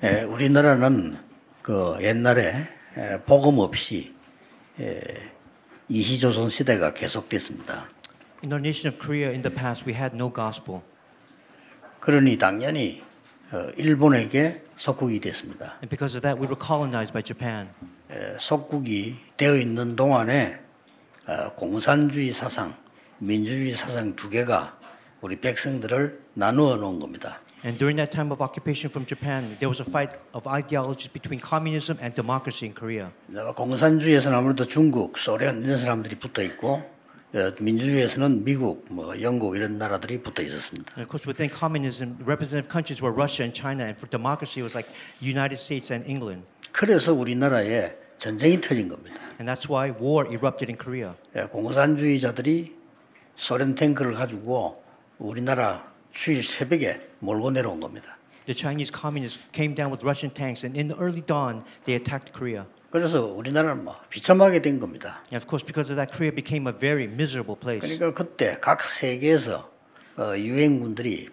우리나라는 그 옛날에 복음 없이 이시조선 시대가 계속됐습니다. In our nation of Korea, in the past, we had no gospel. 그러니 당연히 일본에게 속국이 됐습니다. And because of that, we were colonized by Japan. 속국이 되어 있는 동안에 공산주의 사상, 민주주의 사상 두 개가 우리 백성들을 나누어 놓은 겁니다. And during that time of occupation from Japan, there was a fight of ideologies between communism and democracy in Korea. 공산주의에서는 아무래도 중국, 소련 이런 사람들이 붙어 있고 민주주의에서는 미국, 영국 이런 나라들이 붙어 있었습니다. And of course, within communism, representative countries were Russia and China, and for democracy, it was like United States and England. 그래서 우리나라에 전쟁이 터진 겁니다. And that's why war erupted in Korea. 공산주의자들이 소련 탱크를 가지고 우리나라 주일 새벽에 몰고 내려온 겁니다. The Chinese communists came down with Russian tanks, and in the early dawn, they attacked Korea. 그래서 우리나라는 비참하게 된 겁니다. And of course, because of that, Korea became a very miserable place. 그러니까 그때 각 세계에서 유엔군들이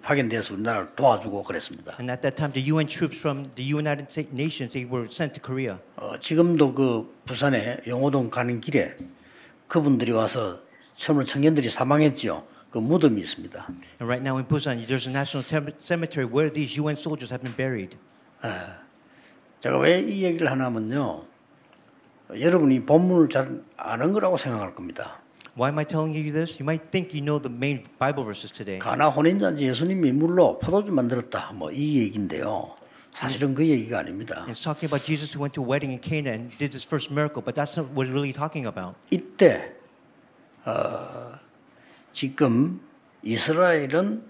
파견돼서 우리나라를 도와주고 그랬습니다. And at that time, the UN troops from the United Nations, they were sent to Korea. 지금도 그 부산에 영호동 가는 길에 그분들이 와서 처음으로 청년들이 사망했지요. 그 무덤이 있습니다. And right now in Busan, there's a national cemetery where these UN soldiers have been buried. 제가 왜 이 얘기를 하냐면요. 여러분이 본문을 잘 아는 거라고 생각할 겁니다. Why am I telling you this? You might think you know the main Bible verses today. 가나 혼인잔치 예수님이 물로 포도주 만들었다. 이 얘기인데요. 사실은 그 얘기가 아닙니다. It's talking about Jesus who went to a wedding in Cana and did his first miracle, but that's not what we're really talking about. 이때 지금 이스라엘은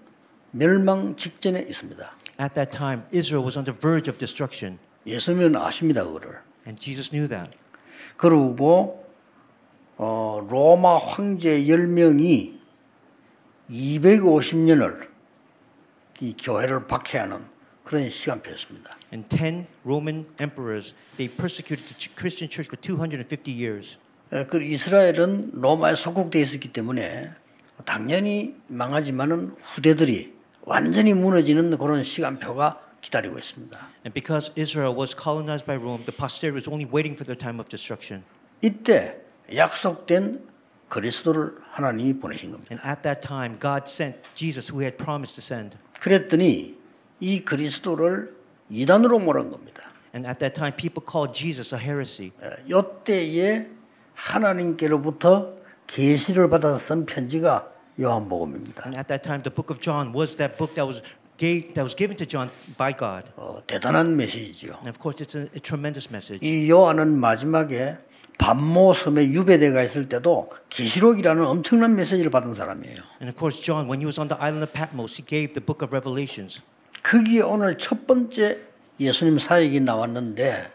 멸망 직전에 있습니다. At that time, Israel was on the verge of destruction. 예수님은 아십니다, 그거를. And Jesus knew that. 그리고 로마 황제 10명이 250년을 이 교회를 박해하는 그런 시간표였습니다. And 10 Roman emperors, they persecuted the Christian church for 250 years. 그 이스라엘은 로마에 속국되어 있었기 때문에 당연히 망하지만은 후대들이 완전히 무너지는 그런 시간표가 기다리고 있습니다. And because Israel was colonized by Rome, the posterity was only waiting for their time of destruction. 이때 약속된 그리스도를 하나님이 보내신 겁니다. And at that time, God sent Jesus, who He had promised to send. 그랬더니 이 그리스도를 이단으로 몰은 겁니다. And at that time, people called Jesus a heresy. 이때에 하나님께로부터 계시를 받아서 쓴 편지가 요한복음입니다. And at that time, the book of John was that book that was given to John by God. 대단한 메시지죠. And of course, it's a tremendous message. 이 요한은 마지막에 반모 섬에 유배대가 있을 때도 계시록이라는 엄청난 메시지를 받은 사람이에요. And of course, John, when he was on the island of Patmos, he gave the book of Revelations. 거기에 오늘 첫 번째 예수님 사역이 나왔는데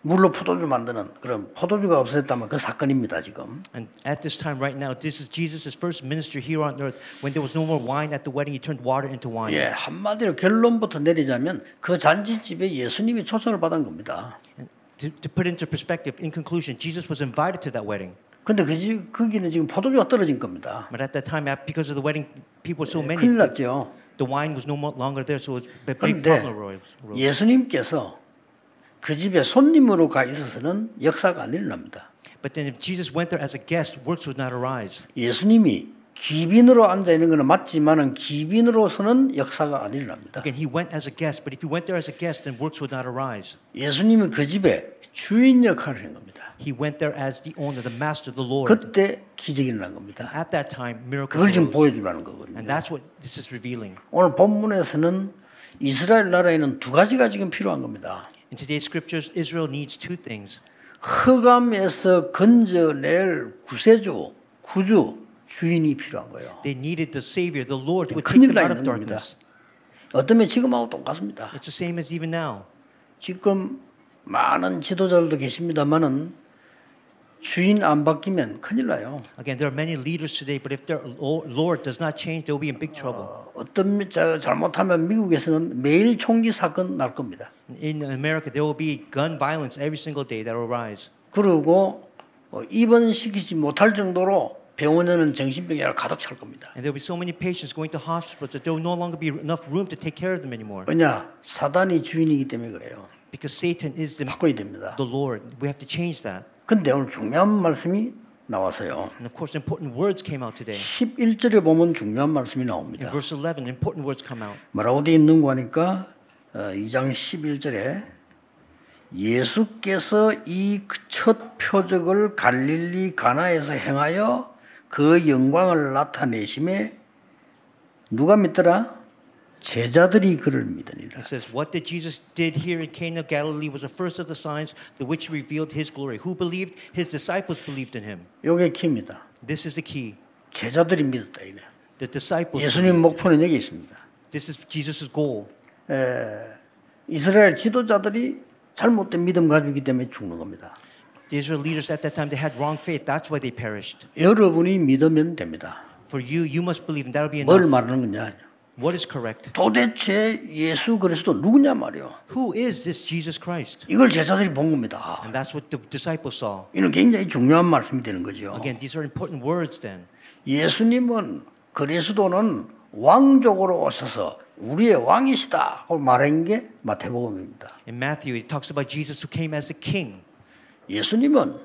물로 포도주 만드는 그런 포도주가 없어졌다면 그 사건입니다 지금. And at this time, right now, this is Jesus' first ministry here on earth. When there was no more wine at the wedding, he turned water into wine. 예, 한마디로 결론부터 내리자면 그 잔치집에 예수님이 초청을 받은 겁니다. To put into perspective, in conclusion, Jesus was invited to that wedding. 근데 거기는 지금 포도주가 떨어진 겁니다. But at that time, because of the wedding, people were so many. 큰일 났죠. The wine was no longer there, so it was a big 그런데 problem. 예수님께서 그 집에 손님으로 가 있어서는 역사가 안 일어납니다. But then if Jesus went there as a guest, works would not arise. 예수님이 귀빈으로 앉아 있는 것은 맞지만은 귀빈으로서는 역사가 안 일어납니다. Again, he went as a guest, but if he went there as a guest, then works would not arise. 예수님은 그 집에 주인 역할을 한 겁니다. He went there as the owner, the master, the Lord. 그때 기적이 일어난 겁니다. At that time, miracles 그걸 지금 arose. 보여주라는 거거든요. And that's what this is revealing. 오늘 본문에서는 이스라엘 나라에는 두 가지가 지금 필요한 겁니다. In today's scriptures, Israel needs two things. 흑암에서 건져낼 구세주, 구주, 주인이 필요한 거예요. They needed the Savior, the Lord, who would take 큰일 them 나 out of 있는 겁니다. darkness. 어쩌면 지금하고 똑같습니다. It's the same as even now. 지금 많은 지도자들도 계십니다만은 주인 안 바뀌면 큰일 나요. Again, there are many leaders today, but if their Lord does not change, they will be in big trouble. 어떤 잘못하면 미국에서는 매일 총기 사건 날 겁니다. In America, there will be gun violence every single day that will rise. 그리고 입원시키지 못할 정도로 병원에는 정신병자가 가득 찰 겁니다. And there will be so many patients going to hospitals that there will no longer be enough room to take care of them anymore. 왜냐? 사단이 주인이기 때문에 그래요. Because Satan is 바꿔야 됩니다. the Lord. We have to change that. 근데 오늘 중요한 말씀이 나와서요. And of course, important words came out today. 11절에 보면 중요한 말씀이 In 나옵니다. verse 11, important words come out. 뭐라고 되어 있는 거 하니까 2장 11절에 예수께서 이 첫 표적을 갈릴리 가나에서 행하여 그 영광을 나타내심에 누가 믿더라? 제자들이 그를 믿으니라. It says, what did Jesus did here in Cana of Galilee was the first of the signs the which revealed his glory. Who believed? His disciples believed in him. 이게 키입니다. This is the key. 제자들이 믿었다 이네. The disciples. 예수님 목표는 여기 있습니다. This is Jesus' goal. 이스라엘 지도자들이 잘못된 믿음 가지기 때문에 죽는 겁니다. The Israel leaders at that time, they had wrong faith. That's why they perished. 여러분이 믿으면 됩니다. For you, you must believe, and that'll be 뭘 enough. 말하는 거냐? What is correct? 도대체 예수 그리스도 누구냐 말이요. Who is this Jesus Christ? 이걸 제자들이 본 겁니다. And that's what the disciples saw. 이는 굉장히 중요한 말씀이 되는 거죠. Again, these are important words then. 예수님은 그리스도는 왕족으로 오셔서 우리의 왕이시다 하고 말한 게 마태복음입니다. In Matthew, it talks about Jesus who came as the king. 예수님은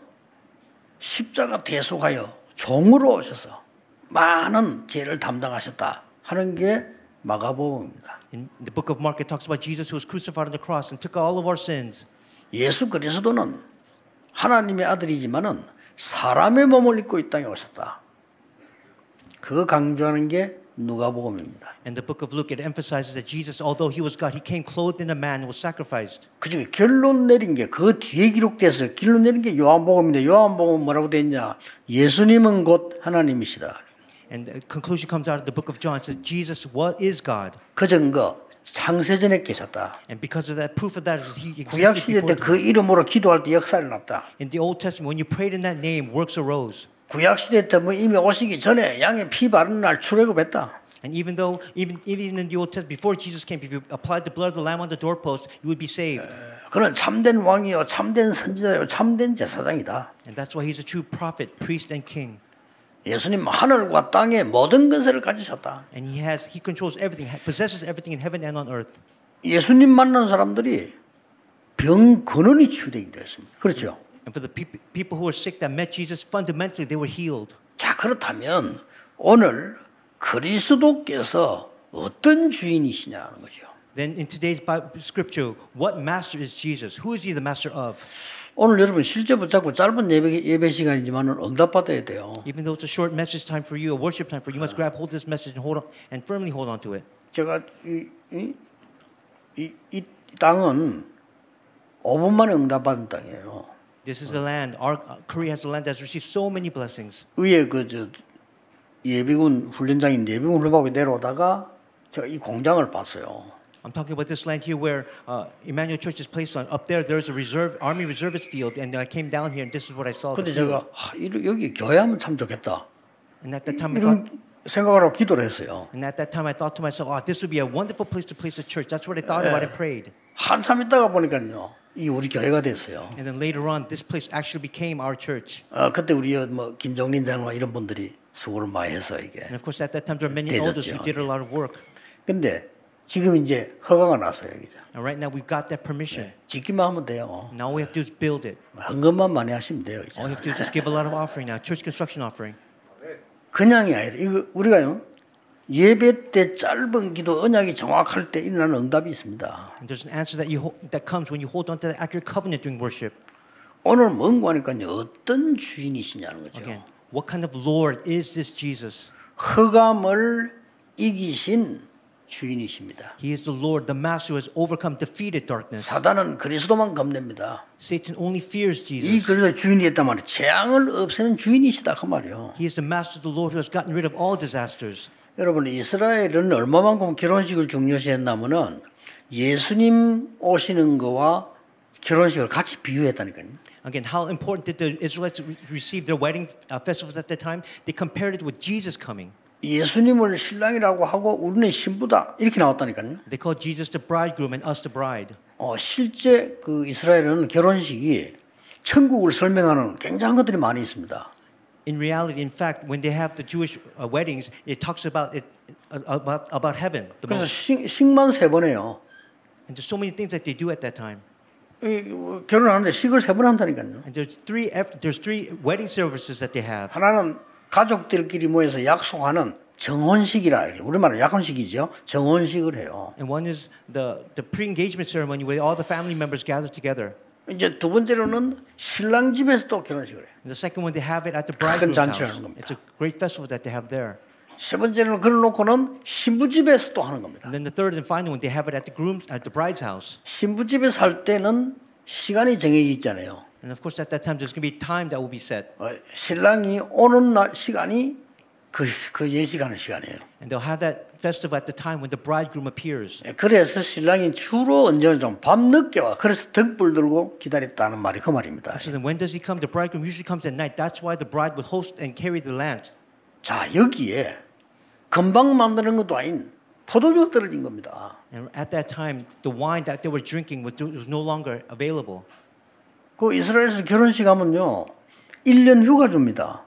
십자가 대속하여 종으로 오셔서 많은 죄를 담당하셨다 하는 게 마가복음입니다. In the book of Mark, it talks about Jesus who was crucified on the cross and took all of our sins. 예수 그리스도는 하나님의 아들이지만은 사람의 몸을 입고 이 땅에 오셨다. 그거 강조하는 게 누가복음입니다. In the book of Luke, it emphasizes that Jesus, although he was God, he came clothed in a man and was sacrificed. 그중에 결론 내린 게 그 뒤에 기록돼서 결론 내린 게 요한복음인데 요한복음은 뭐라고 돼 있냐? 예수님은 곧 하나님이시다. And the conclusion comes out of the book of John. It says Jesus is God. 그 증거 창세전에 계셨다. And because of that, proof of that is he 구약 existed 시대 때 before. 그 이름으로 기도할 때 역사를 났다. In the Old Testament, when you prayed in that name, works arose. 구약 시대 때 뭐 이미 오시기 전에 양의 피 바르는 날 출애굽했다. And even in the Old Testament, before Jesus came, if you applied the blood of the lamb on the doorpost, you would be saved. 그는 참된 왕이요, 참된 선지자요, 참된 제사장이다. And that's why he's a true prophet, priest, and king. 예수님 하늘과 땅의 모든 권세를 가지셨다. And he controls everything, possesses everything in heaven and on earth. 예수님 만난 사람들이 병 근원이 치유되기도 했습니다. 그렇죠? And for the people who were sick that met Jesus, fundamentally they were healed. 자, 그렇다면 오늘 그리스도께서 어떤 주인이시냐는 거죠. Then in today's Bible scripture, what master is Jesus? Who is he the master of? 오늘 여러분 실제 붙잡고 짧은 예배 시간이지만은 응답받아야 돼요. Even though it's a short message time for you, a worship time for you, you must grab hold of this message and hold on and firmly hold on to it. 제가 이 땅은 5분 만에 응답받은 땅이에요. This is the land. Our Korea has a land that's received so many blessings. 위에 예비군 훈련장인 예비군 훈련하고 내려오다가 제가 이 공장을 봤어요. I'm talking about this land here where Emmanuel Church is placed on. Up there, there's a army reservist field, and I came down here, and this is what I saw. 근데 제가 여기 교회하면 참 좋겠다. And at that time, 이런 생각을 하고 기도를 했어요. And at that time, I thought to myself, "Oh, this would be a wonderful place to place a church." That's what I thought about and prayed. 한참 있다가 보니까요, 이 우리 교회가 됐어요. And then later on, this place actually became our church. 그때 우리 뭐 김종린 장로와 이런 분들이 수고를 많이 해서 이게. And of course, at that time, there were many elders who did a lot of work. 근데 지금 이제 허가가 났어요, 이제. And right now, we've got that permission. 짓기만 하면 돼요. Now all we have to do is build it. 헌금만 많이 하시면 돼요, 이제. All we have to do is just give a lot of offering now, church construction offering. 그냥이 아니라 이거 우리가요. 예배 때 짧은 기도 언약이 정확할 때 일어나는 응답이 있습니다. And there's an answer that comes when you hold on to the accurate covenant during worship. 오늘 뭔가 하니까요. 어떤 주인이시냐는 거죠. Again, what kind of Lord is this Jesus? 흑암을 이기신 주인이십니다. He is the Lord, the Master who has overcome, defeated darkness. 사단은 그리스도만 겁냅니다. Satan only fears 이 Jesus. 그리스도 주인이 있단 말이에요. 재앙을 없애는 주인이시다 그 말이에요. He is the Master, the Lord who has gotten rid of all disasters. 여러분 이스라엘은 얼마만큼 결혼식을 중요시했냐면은 예수님 오시는 거와 결혼식을 같이 비유했다니까요. Again, how important did the Israelites receive their wedding festivals at that time? They compared it with Jesus coming. 예수님을 신랑이라고 하고 우리는 신부다 이렇게 나왔다니까요. They called Jesus the bridegroom and us the bride. 실제 그 이스라엘은 결혼식이 천국을 설명하는 굉장한 것들이 많이 있습니다. In reality, in fact, when they have the Jewish weddings, it talks about it about heaven. The 그래서 most. 식만 3번 해요. And there's so many things that they do at that time. 결혼하는데 식을 3번 한다니까요. And there's three wedding services that they have. 하나는 가족들끼리 모여서 약속하는 정혼식이라 우리말로 약혼식이죠. 정혼식을 해요. And one is the pre-engagement ceremony where all the family members gather together. 이제 두 번째로는 신랑 집에서 또 결혼식을 해요. And the second one they have it at the bridegroom's 잔치를 house. 하는 겁니다. It's a great festival that they have there. 세 번째로는 그걸 놓고는 신부 집에서 또 하는 겁니다. And then the third and final one they have it at the bride's house. 신부 집에서 할 때는 시간이 정해져 있잖아요. And of course at that time there's going to be time that will be set. 신랑이 오는 날 시간이 그 예식하는 시간이에요. And they'll have that festival at the time when the bridegroom appears. 그래서 신랑이 주로 언제는 좀 밤늦게 와. 그래서 덕불 들고 기다렸다는 말이 그 말입니다. So then when does he come? The bridegroom usually comes at night. That's why the bride would host and carry the lamps. 자, 여기에 금방 만드는 것도 아닌 포도주가 떨어진 겁니다. And at that time, the wine that they were drinking was no longer available. 그 이스라엘에서 결혼식 하면요, 1년 휴가 줍니다.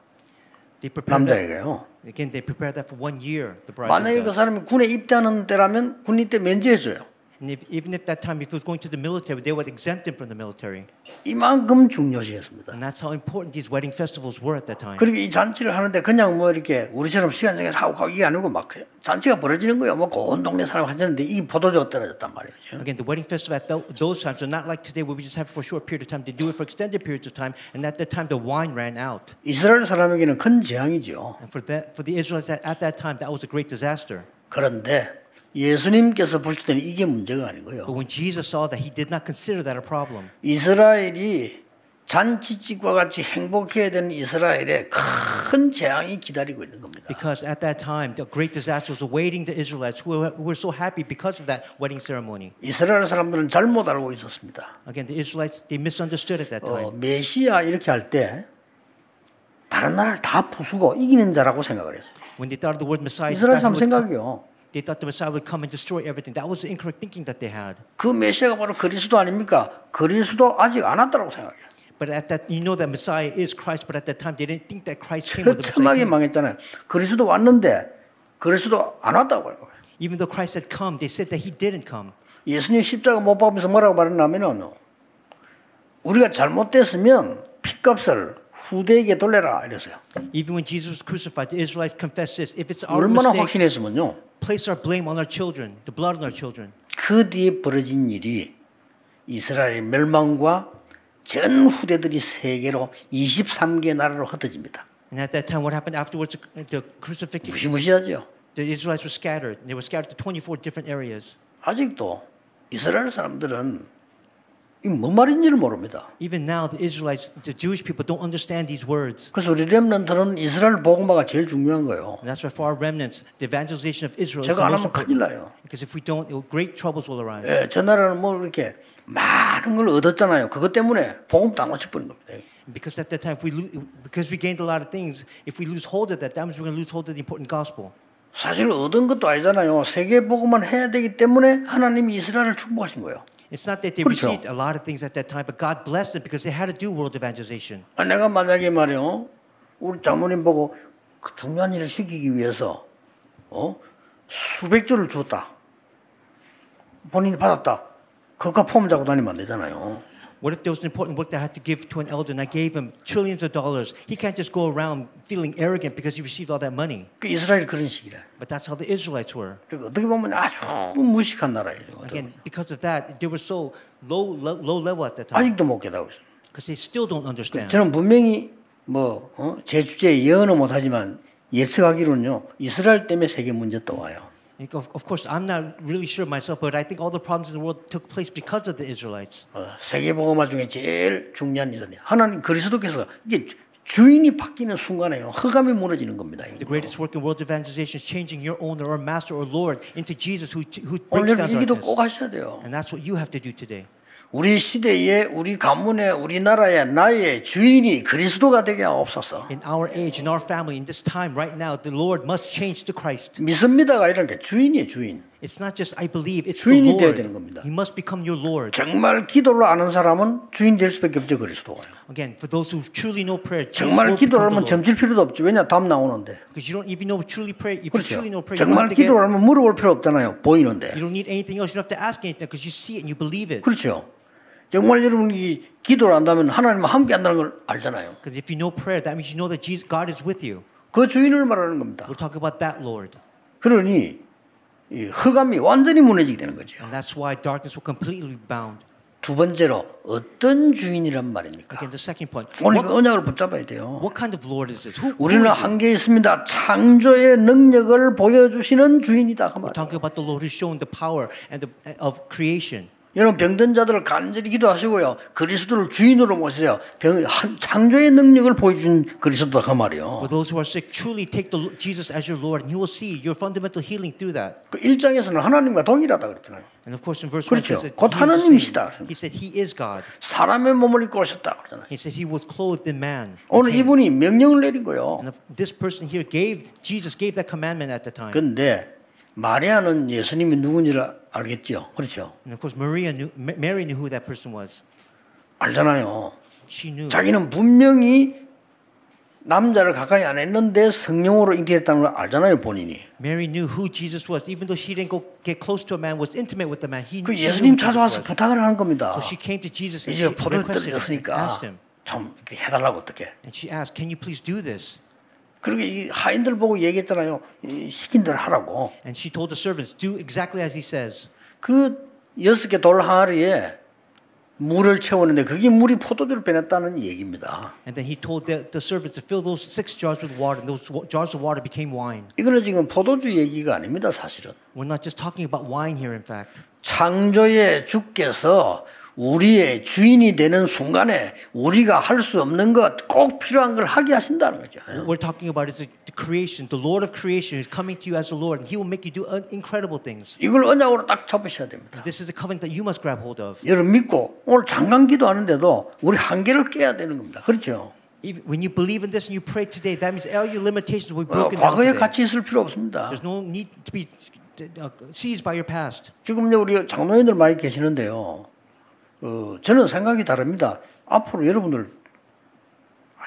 They prepared 남자에게요. again, they prepared that for 1 year. The bride. 만약에 그 사람이 군에 입대하는 때라면 군인 때 면제해줘요. And even if that time, if he was going to the military, they would exempt him from the military. 이만큼 중요시했습니다. And that's how important these wedding festivals were at that time. 그리고 이 잔치를 하는데 그냥 뭐 이렇게 우리처럼 시간 정해서 하고 가고 이게 아니고 막 잔치가 벌어지는 거예요. 뭐 온 동네 사람 하자는데 이 포도주가 떨어졌단 말이죠. Again, the wedding festival at those times are not like today where we just have it for a short period of time. They do it for extended periods of time. And at that time, the wine ran out. 이스라엘 사람에게는 큰 재앙이죠. And for the Israelites at that time, that was a great disaster. 그런데 예수님께서 보실 때는 이게 문제가 아니고요. But when Jesus saw that, he did not consider that a problem. 이스라엘이 잔치집과 같이 행복해야 되는 이스라엘에 큰 재앙이 기다리고 있는 겁니다. Because at that time, the great disaster was awaiting the Israelites who were so happy because of that wedding ceremony. 이스라엘 사람들은 잘못 알고 있었습니다. Again, the Israelites, they misunderstood at that time. 메시아 이렇게 할 때 다른 나라를 다 부수고 이기는 자라고 생각을 했어요. When they thought of the word Messiah, 이스라엘 사람 생각이요. they thought the Messiah would come and destroy everything. That was the incorrect thinking that they had. 그 메시아가 바로 그리스도 아닙니까? 그리스도 아직 안 왔다고 생각해요. But at that, you know that Messiah is Christ. But at that time, they didn't think that Christ came with the 처참하게 Messiah. 망했잖아요. 그리스도 왔는데 그리스도 안 왔다고 해요. Even though Christ had come, they said that he didn't come. 예수님 십자가 못 박으면서 뭐라고 말했냐면은 우리가 잘못됐으면 핏값을 후대에게 돌려라 이랬어요. Even when Jesus was crucified, the Israelites confessed this: if it's our 얼마나 mistake, 확신했으면요. place our blame on our children, the blood on our children. 그 뒤에 벌어진 일이 이스라엘의 멸망과 전 후대들이 세계로 23개 나라로 흩어집니다. And at that time, what happened afterwards? The crucifixion. 무시무시하죠. The Israelites were scattered. They were scattered to 24 different areas. 아직도 이스라엘 사람들은 이 뭔 말인지를 모릅니다. Even now, the Israelites, the Jewish people, don't understand these words. 그래서 우리 렘넌트는 이스라엘 복음화가 제일 중요한 거예요. And that's why for our remnants, the evangelization of Israel is the 제가 안 most 하면 큰일 important. 나요. Because if we don't, great troubles will arise. 예, 저 나라는 뭐 이렇게 많은 걸 얻었잖아요. 그것 때문에 복음 다 놓쳐버린 겁니다. Because at that time, because we gained a lot of things, if we lose hold of that, that means we're going to lose hold of the important gospel. 사실 얻은 것도 아니잖아요. 세계 복음만 해야 되기 때문에 하나님이 이스라엘을 축복하신 거예요. It's not that they 그렇죠. received a lot of things at that time, but God blessed them because they had to do world evangelization. 내가 만약에 말이요, 우리 장모님 보고 그 중요한 일을 시키기 위해서 수백 조를 주었다. 본인이 받았다. 그것과 폼 잡고 다니면 안 되잖아요. What if there was an important work that I had to give to an elder and I gave him trillions of dollars? He can't just go around feeling arrogant because he received all that money. 그 이스라엘이 그런 식이래. But that's how the Israelites were. 어떻게 보면 아주 무식한 나라예요. Again, because of that, they were so low level at that time. 아직도 못 깨닫고 있어요. Because they still don't understand. 저는 분명히 제 주제에 예언은 못하지만 예측하기로는요. 이스라엘 때문에 세계 문제 또 와요. Of course, I'm not really sure myself, but I think all the problems in the world took place because of the Israelites. 세계 복음화 중에 제일 중요한 일은 하나님 그리스도께서 이게 주인이 바뀌는 순간에요. 허감이 무너지는 겁니다. The greatest work in world evangelization is changing your owner or master or Lord into Jesus who breaks 오늘 down 이 기도 꼭 darkness. 하셔야 돼요. And that's what you have to do today. 우리 시대에 우리 가문에 우리 나라에 나의 주인이 그리스도가 되게 하옵소서. In our age, in our family, in this time right now, the Lord must change to Christ. 믿습니다가 이런 게 주인이에요, 주인. It's not just I believe, it's the 주인이 되어야 Lord. 되는 겁니다. You must become your Lord. 정말 기도를 아는 사람은 주인 될 수밖에 없죠. 그리스도가. Again, for those who truly know prayer, Jesus 정말 will become 기도를 the 하면 Lord. 점칠 필요도 없죠. 왜냐 답 나오는데. Because you don't even know truly pray. If you 그렇죠. truly know prayer, you don't 정말 have to get. 기도를 하면 물어볼 필요 없잖아요. 보이는데. You don't need anything else. You don't have to ask anything because you see it and you believe it. 그렇죠. 정말 여러분이 기도를 한다면 하나님과 함께 한다는 걸 알잖아요. Because if you know prayer, that means you know that Jesus, God is with you. 그 주인을 말하는 겁니다. We're talking about that Lord. 그러니 이 흑암이 완전히 무너지게 되는 거죠. And that's why darkness will completely be bound. 두 번째로 어떤 주인이란 말입니까? Again, the second point. 오늘 그 언약을 붙잡아야 돼요. What kind of Lord is this? Who 우리는 is it? 한계 있습니다. 창조의 능력을 보여주시는 주인이다. 그 We're 말. talking about the Lord who's shown the power and of creation. 여러분 병든 자들을 간절히 기도하시고요. 그리스도를 주인으로 모시세요. 창조의 능력을 보여준 그리스도다 그 말이요. For those who are sick, truly take Jesus as your Lord, and you will see your fundamental healing through that. 그 1장에서는 하나님과 동일하다 그랬잖아요. And of course, in verse 1, 그렇죠. he said, 곧 하나님이시다. he said he is God. 사람의 몸을 입고 오셨다 그러잖아요. He said he was clothed in man. 오늘 이분이 명령을 내린 거예요. And this person here Jesus gave that commandment at the time. 근데 마리아는 예수님이 누군지를 알겠죠. 그렇죠. And of course, Mary knew who that person was. 알잖아요. She knew. 자기는 분명히 남자를 가까이 안 했는데 성령으로 잉태했다는 걸 알잖아요, 본인이. Mary knew who Jesus was, even though she didn't go get close to a man, was intimate with the man. 그 She 예수님 knew who Jesus 찾아와서 was. 부탁을 하는 겁니다. So she came to Jesus and 이제 she 포도를 requested him, 떨어졌으니까 asked him, 좀 이렇게 해달라고 어떻게. and she asked, "Can you please do this?" 그리고 이 하인들 보고 얘기했잖아요. 시킨 대로 하라고. And she told the servants, "Do exactly as he says." 그 6개 돌 항아리에 물을 채우는데 그게 물이 포도주를 빼냈다는 얘기입니다. And then he told the servants to fill those 6 jars with water, and those jars of water became wine. 이거는 지금 포도주 얘기가 아닙니다, 사실은. We're not just talking about wine here, in fact. 창조의 주께서 우리의 주인이 되는 순간에 우리가 할 수 없는 것, 꼭 필요한 걸 하게 하신다는 거죠. What we're talking about is the creation. The Lord of creation is coming to you as the Lord, and He will make you do incredible things. 이걸 언약으로 딱 잡으셔야 됩니다. This is a covenant that you must grab hold of. 여러분 믿고 오늘 장관 기도하는데도 우리 한계를 깨야 되는 겁니다. 그렇죠? When you believe in this and you pray today, that means all your limitations will be broken down 과거에 today. 같이 있을 필요 없습니다. There's no need to be seized by your past. 지금요 우리 장로님들 많이 계시는데요. 저는 생각이 다릅니다. 앞으로 여러분들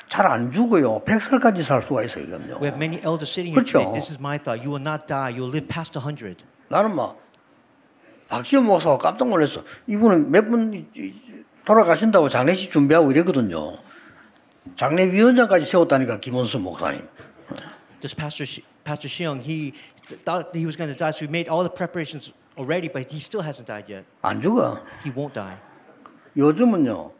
잘 안 죽어요. 100살까지 살 수가 있어요. 이건요. We have many elders sitting here 그렇죠. today. This is my thought. You will not die. You will live past 100. 나는 막 박지원 목사가 깜짝 놀랐어. 이분은 몇 분 돌아가신다고 장례식 준비하고 이랬거든요. 장례위원장까지 세웠다니까 김원수 목사님. This Pastor Xiong, he thought that he was going to die, so he made all the preparations already, but he still hasn't died yet. 안 죽어. He won't die. 요즘은요.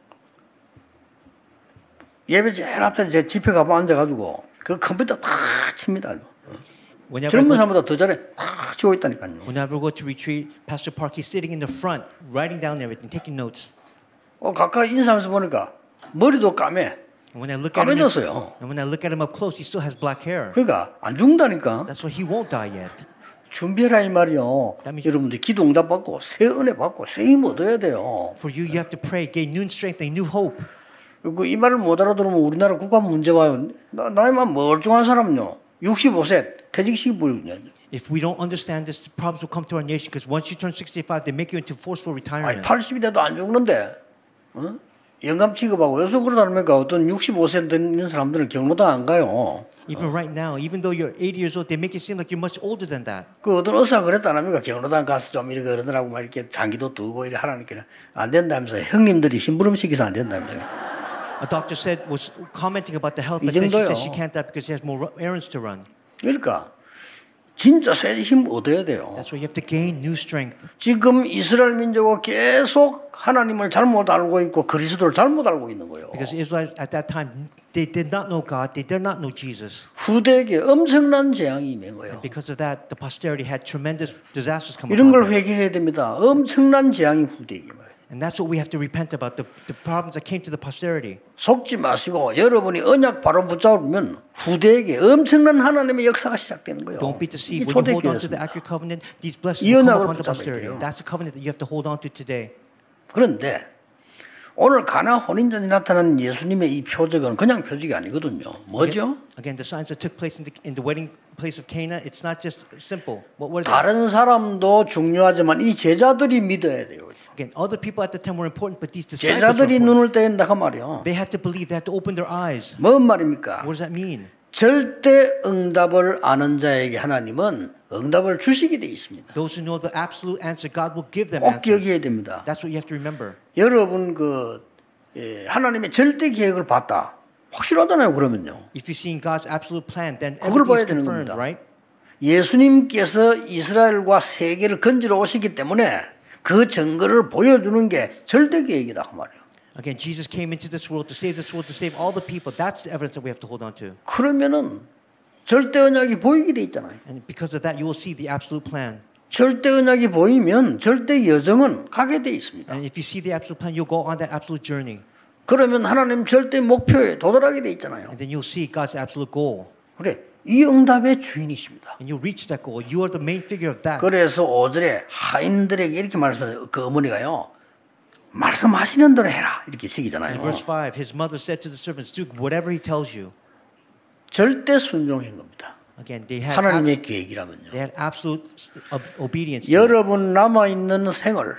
예배 제일 앞에 제 집회 가보 앉아가지고 그 컴퓨터 다 칩니다. 젊은 사람보다 더 잘해. 다 치고 있다니까요. Whenever I go to retreat, Pastor Park, he's sitting in the front, writing down everything, taking notes. 가까이 인사하면서 보니까 머리도 까매. And when I look at him, 까매졌어요. and when I look at him up close, he still has black hair. 그러니까 안 죽는다니까. That's why he won't die yet. 준비해라 이 말이요. 여러분들 기도 응답 받고 새 은혜 받고 새 힘 얻어야 돼요. For you have to pray, gain new strength, and new hope. 이 말을 못 알아들으면 우리나라 국가 문제 와요. 나이만 멀쩡한 사람요. 65세 퇴직시키 버리거든요. If we don't understand this, the problems will come to our nation because once you turn 65, they make you into forceful retirement. 80이 돼도 안 죽는데 영감 취급하고 여기서 그러다니까 어떤 65세 되는 사람들은 경로당 안 가요. Even right now, even though you're 80 years old, they make it seem like you're much older than that. 그 어떤 의사가 그랬다니까 경로당 가서 좀 이렇게 그러더라고 막 이렇게 장기도 두고 이렇게 하라니까 안 된다면서 형님들이 심부름 시켜서 안 된다면서. A doctor was commenting about the health, but then she said she can't die because she has more errands to run. 그러니까 진짜 새 힘 얻어야 돼요. That's why you have to gain new strength. 지금 이스라엘 민족은 계속 하나님을 잘못 알고 있고 그리스도를 잘못 알고 있는 거예요. Because Israel at that time they did not know God, they did not know Jesus. 후대에게 엄청난 재앙이 임한 거예요. Because of that, the posterity had tremendous disasters come 이런 걸 upon them. 회개해야 됩니다. 엄청난 재앙이 후대에게 임해요. And that's what we have to repent about, the problems that came to the posterity. 속지 마시고 여러분이 언약 바로 붙잡으면 후대에게 엄청난 하나님의 역사가 시작되는 거예요. Don't be deceived. 이게 When you hold on to the 초대교회였습니다. accurate covenant, these blessings 이 will come 언약을 upon the 붙잡아야 posterity. 돼요. That's the covenant that you have to hold on to today. 그런데 오늘 가나 혼인전에 나타난 예수님의 이 표적은 그냥 표적이 아니거든요. 뭐죠? Again, the signs that took place in the wedding place of Cana, it's not just simple. What is it? 다른 사람도 중요하지만 이 제자들이 믿어야 돼요. Again, other people at the time were important, but these disciples were 제자들이 important. 눈을 떼야 된다 그 말이요. They had to believe. They had to open their eyes. 뭔 말입니까? What does that mean? 절대 응답을 아는 자에게 하나님은 응답을 주시게 돼 있습니다. Those who know the absolute answer, God will give them 꼭 answers. 기억해야 됩니다. That's what you have to remember. 여러분 하나님의 절대 계획을 봤다. 확실하잖아요. 그러면요. If you've seen God's absolute plan, then 그걸 everything 봐야 is 되는 confirmed, 겁니다. right? 예수님께서 이스라엘과 세계를 건지러 오시기 때문에 그 증거를 보여주는 게 절대 계획이다 그 말이에요. Again, Jesus came into this world to save all the people. That's the evidence that we have to hold on to. 그러면은 절대 언약이 보이게 돼 있잖아요. And because of that, you will see the absolute plan. 절대 언약이 보이면 절대 여정은 가게 돼 있습니다. And if you see the absolute plan, you'll go on that absolute journey. 그러면 하나님 절대 목표에 도달하게 돼 있잖아요. And then you'll see God's absolute goal. 그래, 이 응답의 주인이십니다. And you'll reach that goal. You are the main figure of that. 그래서 5절에 하인들에게 이렇게 말씀하세요. 그 어머니가요. 말씀하시는 대로 해라. 이렇게 In 시기잖아요. verse 5, his mother said to the servants, do whatever he tells you. 절대 순종인 겁니다. Again, they had 하나님의 계획이라면요. absolute obedience. 여러분 남아있는 생을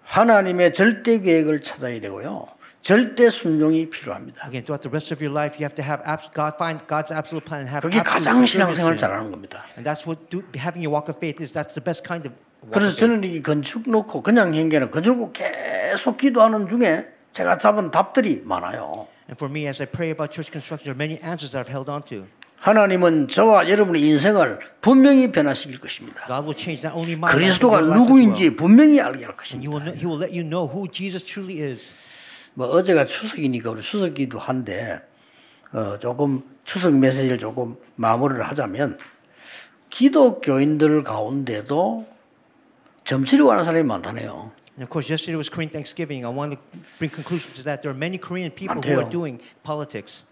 하나님의 절대 계획을 찾아야 되고요. 절대 순종이 필요합니다. Again, throughout the rest of your life, you have to have find God's absolute plan and have 그게 가장 absolute 신앙생활 service. 잘하는 겁니다. And that's what having your walk of faith is. That's the best kind of walk 그래서 of faith. 저는 이 건축 놓고 그냥 행계는 건축 놓고 계속 기도하는 중에 제가 잡은 답들이 많아요. And for me, as I pray about church construction, there are many answers that I've held on to. 하나님은 저와 여러분의 인생을 분명히 변화시킬 것입니다. God will change not only my life, but 그리스도가 your life as well. 누구인지 분명히 알게 할 And 것입니다. He will let you know who Jesus truly is. 뭐 어제가 추석이니까 우리 추석기도 한데 조금 추석 메시지를 조금 마무리를 하자면 기독교인들 가운데도 점치러 가는 사람이 많다네요. And of course, yesterday was Korean Thanksgiving. I want to bring conclusion to that. There are many Korean people who 많대요. are doing politics,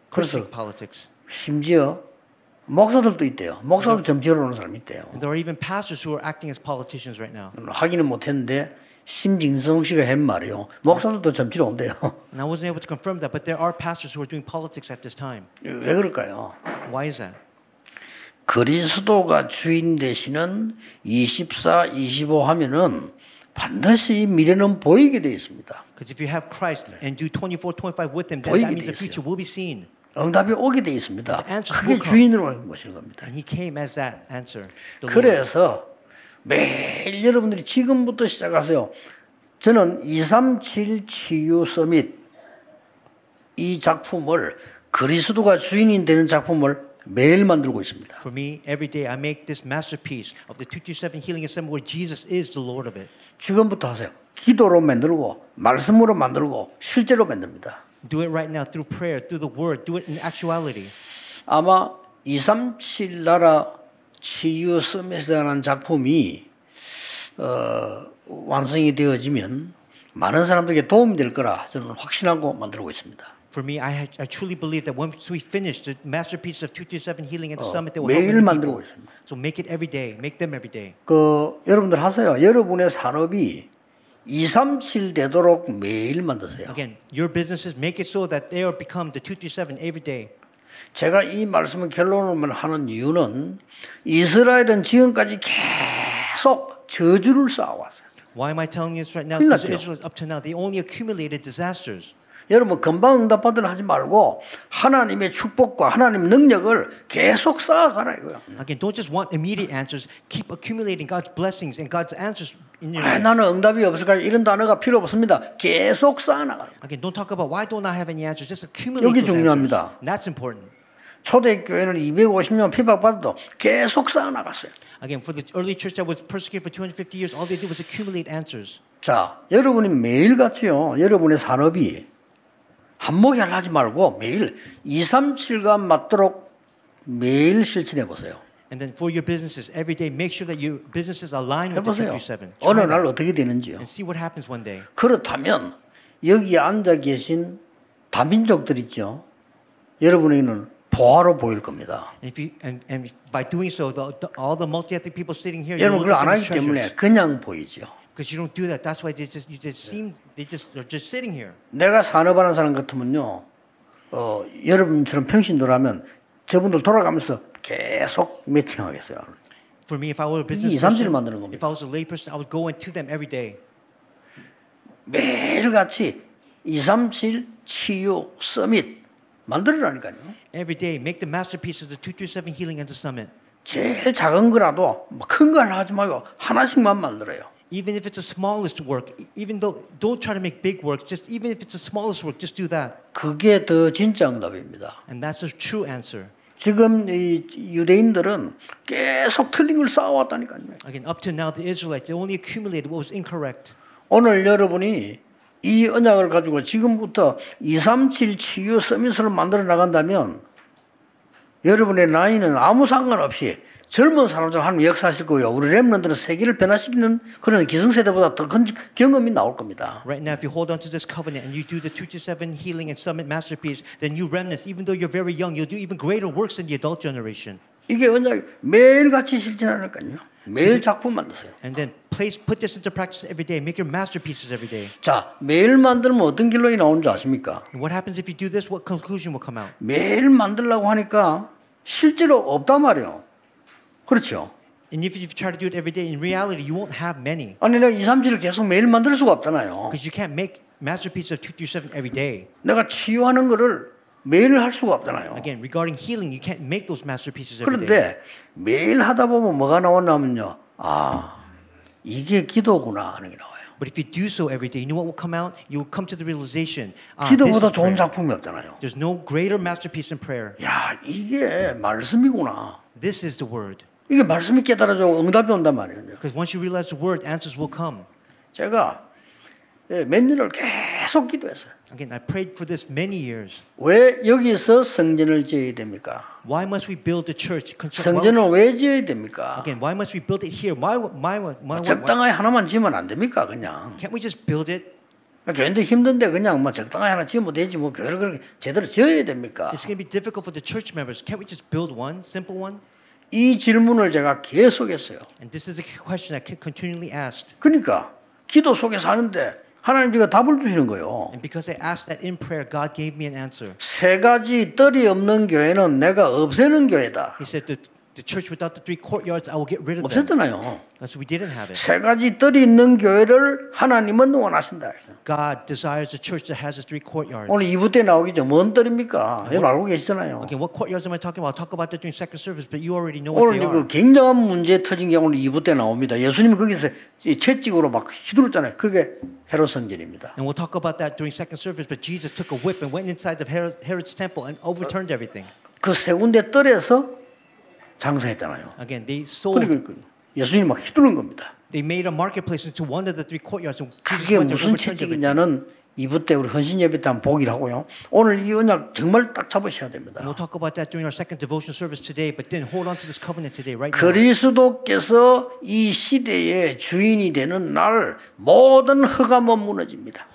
그래서 Christian politics. 심지어 목사들도 있대요. 목사도 점치러 오는 사람이 있대요. And there are even pastors who are acting as politicians right now. 확인은 못했는데 심진성 씨가 한 말이요. 목사들도 점치러 온대요. And I wasn't able to confirm that, but there are pastors who are doing politics at this time. 왜 그럴까요? Why is that? 그리스도가 주인 되시는 24, 25 하면은 반드시 미래는 보이게 되어 있습니다. Because if you have Christ and do 24, 25 with him, then 보이게 that means 돼 the future will be seen. 응답이 오게 되어 있습니다. The answers 그게 will come. 주인으로 모시는 겁니다. And he came as that answer. The Lord. 그래서 매일 여러분들이 지금부터 시작하세요. 저는 237 치유 서밋 이 작품을 그리스도가 주인이 되는 작품을 매일 만들고 있습니다. For me, every day I make this masterpiece of the 227 Healing Assembly where Jesus is the Lord of it. 지금부터 하세요. 기도로 만들고 말씀으로 만들고 실제로 만듭니다. Do it right now through prayer, through the word. Do it in actuality. 아마 237 나라 치유 서밋이라는 작품이 완성이 되어지면 많은 사람들에게 도움이 될 거라 저는 확신하고 만들고 있습니다. For me, I truly believe that once we finish the masterpiece of 227 Healing at the Summit, they will help 매일 many 만들고 people. 있습니다. So make it every day. Make them every day. 여러분들 하세요. 여러분의 산업이 237 되도록 매일 만드세요. Again, your businesses make it so that they will become the 227 every day. 제가 이 말씀을 결론을 하는 이유는 이스라엘은 지금까지 계속 저주를 쌓아왔어요. Why am I telling you this right now? 큰일 Because 났죠. Israel, up to now, they only accumulated disasters. 여러분 금방 응답받으려 하지 말고 하나님의 축복과 하나님의 능력을 계속 쌓아가라 이거야. Again, don't just want immediate answers. Keep accumulating God's blessings and God's answers in your life. 나는 응답이 없을까 이런 단어가 필요 없습니다. 계속 쌓아나가라. Again, don't talk about why don't I have any answers. Just accumulate 여기 those answers. 중요합니다. And that's important. 초대교회는 250년 피박받아도 계속 쌓아나갔어요. Again, for the early church that was persecuted for 250 years, all they did was accumulate answers. 자, 여러분이 매일같이요. 여러분의 산업이 한목에 하지 말고 매일 237과 맞도록 매일 실천해 보세요. And then for your businesses, every day, make sure that your businesses align with the 해보세요. 237. 어느 Try 날 that 어떻게 되는지요. and see what happens one day. 그렇다면 여기에 앉아 계신 다민족들 있죠. 여러분에게는 보화로 보일 겁니다. And by doing so, all the multi-ethnic people sitting here, 여러분 그걸 안 them 하기 as 때문에 treasures. 그냥 보이죠. Because you don't do that. That's why they're just sitting here. 내가 산업하는 사람 같으면요. 여러분처럼 평신도라면 저분들 돌아가면서 계속 매칭하겠어요. For me, if I were a 이게 business 2, 3주를 person, 만드는 겁니다. if I was a lay person, I would go into them every day. 매일같이 237 치유 서밋 만들으라니까요. Every day, make the masterpiece of the 237 Healing and the Summit. 제일 작은 거라도 큰 걸 하지 말고 하나씩만 만들어요. Even if it's the smallest work, even though don't try to make big work, just even if it's the smallest work, just do that. 그게 더 진짜 응답입니다. And that's a true answer. 지금 이 유대인들은 계속 틀린 걸 쌓아왔다니까요. Again, up to now, the Israelites, they only accumulated what was incorrect. 오늘 여러분이 이 언약을 가지고 지금부터 237 치유 서밋을 만들어 나간다면 여러분의 나이는 아무 상관없이 젊은 사람처럼 하나님 역사하실 거예요. 우리 렘넌트는 세계를 변화시키는 그런 기성세대보다 더 큰 경험이 나올 겁니다. Right now, if you hold on to this covenant and you do the 227 Healing and Summit masterpiece, then you remnants, even though you're very young, you'll do even greater works than the adult generation. 이게 언약 매일같이 실천하니까요. 매일 작품 만드세요. And then put this into practice every day. Make your masterpieces every day. 자, 매일 만들면 어떤 결론이 나오는 줄 아십니까? And what happens if you do this? What conclusion will come out? 매일 만들려고 하니까 실제로 없단 말이에요. 그렇죠? And if you try to do it every day, in reality, you won't have many. 아니 내가 2, 3지를 계속 매일 만들 수가 없잖아요. Because you can't make masterpieces of 237 every day. 내가 치유하는 거를 매일 할 수가 없잖아요. Again, regarding healing, you can't make those masterpieces every day. 그런데 매일 하다 보면 뭐가 나오냐면요. 아, 이게 기도구나 하는 게 나와요. But if you do so every day, you know what will come out? You will come to the realization, 기도보다 좋은 작품이 없잖아요. There's no greater masterpiece in prayer. 야, 이게 말씀이구나. This is the word. 이게 말씀이 깨달아져 응답이 온단 말이에요. Because once you realize the word, answers will come. 제가 몇 년을 계속 기도했어요. Again, I prayed for this many years. 왜 여기서 성전을 지어야 됩니까? Why must we build the church? 성전을 왜 지어야 됩니까? Again, why must we build it here? Why 적당하게 하나만 지으면 안 됩니까? 그냥. can't we just build it? 교회인데 힘든데 그냥 뭐 적당하게 하나 지으면 되지 뭐 교회를 그렇게 제대로 지어야 됩니까? It's going to be difficult for the church members. Can't we just build one, simple one? 이 질문을 제가 계속 했어요. And this is a question I continually asked. 그러니까 기도 속에서 하는데 하나님 제가 답을 주시는 거예요. And because I asked that in prayer, God gave me an answer. 세 가지 뜰이 없는 교회는 내가 없애는 교회다. He said the church without the 3 courtyards, I will get rid of them. 없앴잖아요. That's we didn't have it. 세 가지 뜰이 있는 교회를 하나님은 원하신다. God desires a church that has the 3 courtyards. 오늘 2부 때 나오겠죠. 뭔 뜰입니까? 여러분 알고 계시잖아요. Okay, what courtyards am I talking about? I'll talk about that during second service, but you already know what 오늘 they 그 are. 굉장한 문제 터진 게 오늘 2부 때 나옵니다. 예수님이 거기서 채찍으로 막 휘두르잖아요. 그게 헤롯 성전입니다. And we'll talk about that during second service, but Jesus took a whip and went inside of Herod's temple and overturned everything. 그 세 군데 뜰에서 장사했잖아요. Again, they sold. 그리고 예수님이 막 휘두른 겁니다. They made a marketplace into one of the 3 courtyards. And Jesus 그게 went and 무슨 overturned everything. 채찍이냐는 2부 때 우리 헌신 예배 때 한번 보기를 하고요. 오늘 이 언약 정말 딱 잡으셔야 됩니다. And we'll talk about that during our second devotion service today, but then hold on to this covenant today, right now. 그리스도께서 이 시대의 주인이 되는 날 모든 흑암은 무너집니다.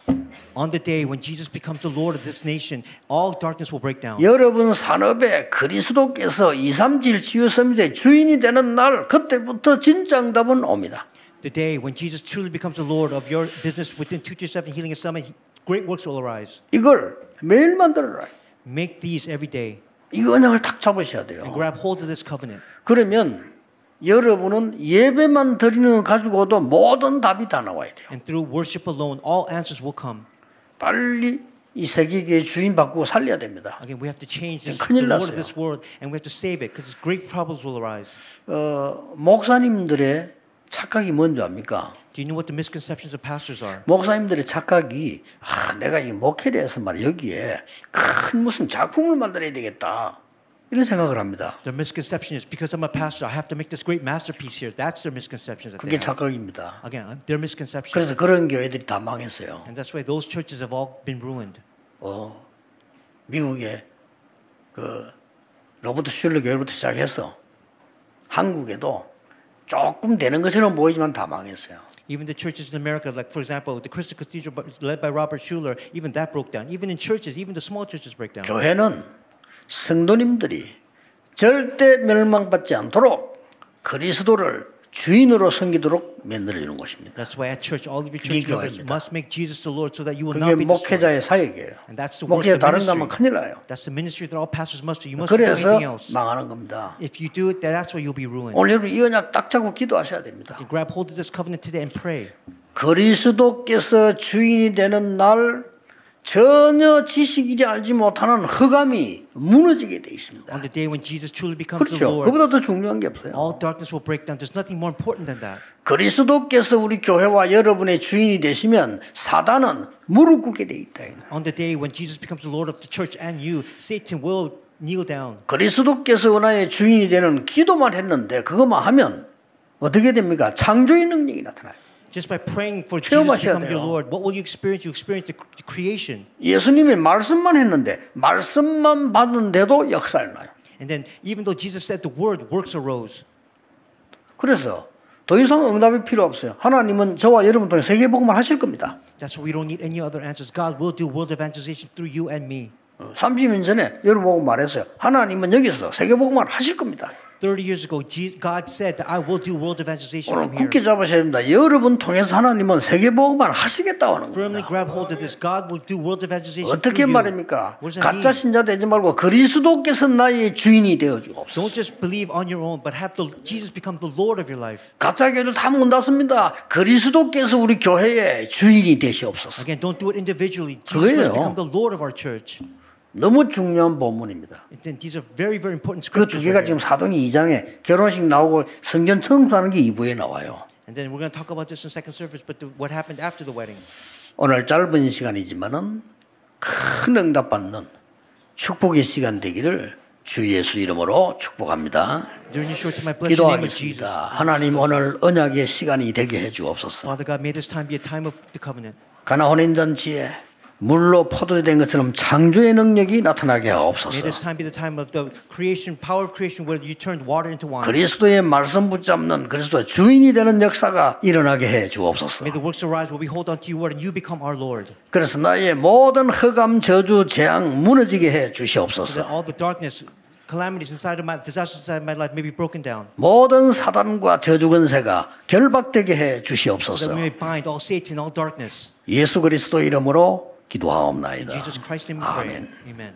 On the day when Jesus becomes the Lord of this nation, all darkness will break down. 여러분 산업에 그리스도께서 237 치유 서밋의 주인이 되는 날 그때부터 진짜 응답은 옵니다. The day when Jesus truly becomes the Lord of your business within 227 Healing and Summit, great works will arise. 이걸 매일 만들어라. Make these every day 이 언약을 딱 잡으셔야 돼요. and grab hold of this covenant. 그러면 여러분은 예배만 드리는 것 가지고도 모든 답이 다 나와야 돼요. And through worship alone, all answers will come. 빨리 이 세계의 주인 바꾸고 살려야 됩니다. Again, we have to change this, 큰일 the Lord 났어요. of this world, and we have to save it because great problems will arise. 목사님들의 착각이 뭔지 압니까? Do you know what the misconceptions of pastors are? 목사님들의 착각이 내가 이 목회를 해서 말이야 여기에 큰 무슨 작품을 만들어야 되겠다 이런 생각을 합니다. Their misconception is because I'm a pastor, I have to make this great masterpiece here. That's their misconceptions that 그게 they have. 착각입니다. Again, their misconceptions. 그래서 그런 교회들이 다 망했어요. And that's why those churches have all been ruined. 미국에 그 로버트 슐러 교회부터 시작해서 한국에도 조금 되는 것처럼 보이지만 다 망했어요. Even the churches in America, like for example, the Crystal Cathedral led by Robert Schuller, even that broke down. Even in churches, even the small churches break down. 교회는 성도님들이 절대 멸망받지 않도록 그리스도를 주인으로 섬기도록 만들어주는 것입니다. That's why at church, all of your church members 교회입니다. must make Jesus the Lord so that you will 그게 not be destroyed. 목회자의 사역이에요. And that's the work 목회자 of the 다른 거 ministry. 하면 큰일 나요. That's the ministry that all pastors must do. You mustn't do 그래서 anything else. 망하는 겁니다. If you do it, that's why you'll be ruined. 오늘 여러분 이 언약 딱 잡고 기도하셔야 됩니다. You grab hold of this covenant today and pray. 그리스도께서 주인이 되는 날 전혀 지식이지 알지 못하는 흑암이 무너지게 돼 있습니다. On the day when Jesus truly becomes the 그렇죠. Lord, 그보다 더 중요한 게 없어요. all darkness will break down. There's nothing more important than that. 그리스도께서 우리 교회와 여러분의 주인이 되시면 사단은 무릎 꿇게 돼 있다. On the day when Jesus becomes the Lord of the church and you, Satan will kneel down. 그리스도께서 은하의 주인이 되는 기도만 했는데 그것만 하면 어떻게 됩니까? 창조의 능력이 나타나요. Just by praying for Jesus to 체험하셔야 become your 돼요. Lord, what will you experience? You experience the creation. 예수님이 말씀만 했는데 말씀만 받는데도 역사를 나요. And then even though Jesus said the word, works arose. 그래서 더 이상 응답이 필요 없어요. 하나님은 저와 여러분 통해 세계복음을 하실 겁니다. That's why we don't need any other answers. God will do world evangelization through you and me. 30년 전에 여러분 보고 말했어요. 하나님은 여기서 세계복음을 하실 겁니다. 30 years ago, God said that I will do world evangelization 오늘 from here. 굳게 잡으셔야 됩니다. 여러분 통해서 하나님은 세계복음을 하시겠다고 하는 Firmly 겁니다. grab hold of this. God will do world evangelization 어떻게 through you. 말입니까? What does that 가짜 mean? 신자 되지 말고 그리스도께서 나의 주인이 되어주옵소서. Don't just believe on your own, but have Jesus become the Lord of your life. 가짜 교회들 다 문 닫습니다. 그리스도께서 우리 교회의 주인이 되시옵소서. Again, don't do it individually. Jesus must 그거예요. become the Lord of our church. 너무 중요한 본문입니다. These are very, very important 그 scriptures. 두 개가 지금 사도행 2장에 결혼식 나오고 성전 청소하는 게 2부에 나와요. And then we're going to talk about this in second service, but what happened after the wedding. 오늘 짧은 시간이지만은 큰 응답받는 축복의 시간 되기를 주 예수 이름으로 축복합니다. During your short time, I bless the name of Jesus. 기도하겠습니다. 하나님 오늘 언약의 시간이 되게 해 주옵소서. Father God, may this time be a time of the covenant. 가나 혼인잔치에 물로 포도된 것처럼 창조의 능력이 나타나게 May 하옵소서. this time be the time of the creation, power of creation, where you turned water into wine. 그리스도의 말씀 붙잡는 그리스도의 주인이 되는 역사가 일어나게 해 주옵소서. May the works arise where we hold on to your word and you become our Lord. 그래서 나의 모든 흑암, 저주, 재앙 무너지게 해 So 주시옵소서. that all the darkness, calamities inside of my, disasters inside of my life may be broken down. 모든 사단과 저주 권세가 결박되게 해 So that 주시옵소서. we may bind all Satan, all darkness. 예수 그리스도 이름으로 In 기도하옵나이다. Jesus Christ's name we pray. 아멘. Amen.